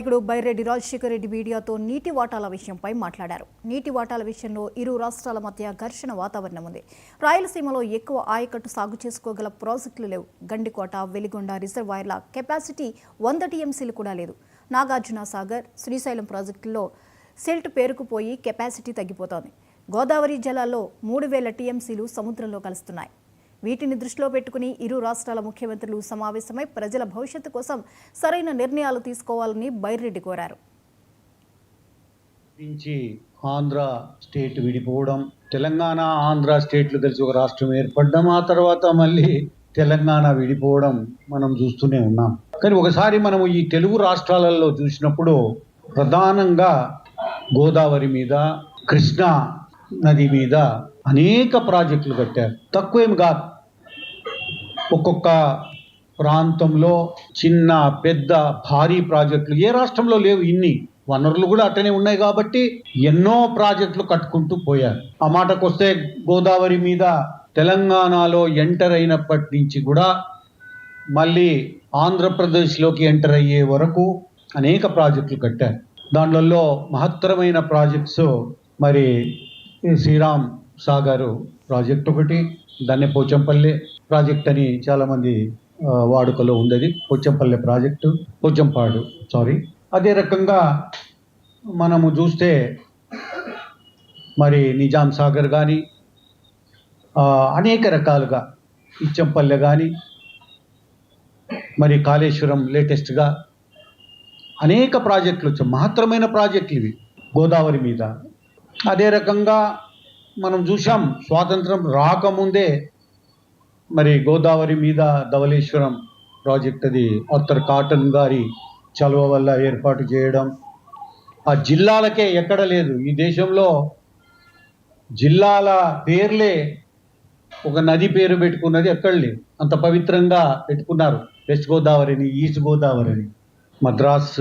ఇప్పుడు బైరెడ్డి రాజశేఖర్ రెడ్డి మీడియాతో నీటి వాటాల విషయంపై మాట్లాడారు. నీటి వాటాల విషయంలో ఇరు రాష్ట్రాల మధ్య ఘర్షణ వాతావరణం ఉంది. రాయలసీమలో ఎక్కువ ఆయకట్టు సాగు చేసుకోగల ప్రాజెక్టులు లేవు. గండికోట, వెలిగొండ రిజర్వాయర్ల కెపాసిటీ 100 టీఎంసీలు కూడా లేదు. నాగార్జున సాగర్, శ్రీశైలం ప్రాజెక్టుల్లో సిల్ట్ పేరుకుపోయి కెపాసిటీ తగ్గిపోతోంది. గోదావరి జలాల్లో 3000 టీఎంసీలు సముద్రంలో కలుస్తున్నాయి. వీటిని దృష్టిలో పెట్టుకుని ఇరు రాష్ట్రాల ముఖ్యమంత్రులు సమావేశమై ప్రజల భవిష్యత్తు కోసం సరైన నిర్ణయాలు తీసుకోవాలని బైరెడ్డి కోరారు. ఆంధ్ర స్టేట్ విడిపోవడం, తెలంగాణ ఆంధ్ర స్టేట్లు కలిసి ఒక రాష్ట్రం ఏర్పడడం, ఆ తర్వాత మళ్ళీ తెలంగాణ విడిపోవడం మనం చూస్తూనే ఉన్నాం. కానీ ఒకసారి మనము ఈ తెలుగు రాష్ట్రాలలో చూసినప్పుడు ప్రధానంగా గోదావరి మీద, కృష్ణా నది మీద అనేక ప్రాజెక్టులు కట్టారు. తక్కువేం కాదు. ఒక్కొక్క ప్రాంతంలో చిన్న పెద్ద భారీ ప్రాజెక్టులు ఏ రాష్ట్రంలో లేవు. ఇన్ని వనరులు కూడా అట్టనే ఉన్నాయి కాబట్టి ఎన్నో ప్రాజెక్టులు కట్టుకుంటూ పోయారు. ఆ మాటకు వస్తే గోదావరి మీద తెలంగాణలో ఎంటర్ అయినప్పటి నుంచి కూడా మళ్ళీ ఆంధ్రప్రదేశ్లోకి ఎంటర్ అయ్యే వరకు అనేక ప్రాజెక్టులు కట్టారు. దాంట్లో మహత్తరమైన ప్రాజెక్ట్స్ మరి శ్రీరామ్ సాగర్ ప్రాజెక్ట్ ఒకటి, దాన్ని పోచంపల్లి ప్రాజెక్ట్ అని చాలామంది వాడుకలో ఉంది. పోచంపల్లి ప్రాజెక్టు, పోచంపాడు అదే రకంగా మనము చూస్తే మరి నిజాం సాగర్ కానీ అనేక రకాలుగా ఇచ్చంపల్లె కానీ మరి కాళేశ్వరం లేటెస్ట్గా అనేక ప్రాజెక్టులు వచ్చాయి. మహత్తరమైన ప్రాజెక్టులు ఇవి గోదావరి మీద. అదే రకంగా మనం చూసాం స్వాతంత్రం రాకముందే మరి గోదావరి మీద ధవళేశ్వరం ప్రాజెక్ట్, అది ఆర్థర్ కాటన్ గారి చలువ వల్ల ఏర్పాటు చేయడం. ఆ జిల్లాలకే ఎక్కడ లేదు ఈ దేశంలో. జిల్లాల పేర్లే ఒక నది పేరు పెట్టుకున్నది ఎక్కడ లేదు. అంత పవిత్రంగా పెట్టుకున్నారు. వెస్ట్ గోదావరిని, ఈస్ట్ గోదావరిని. మద్రాస్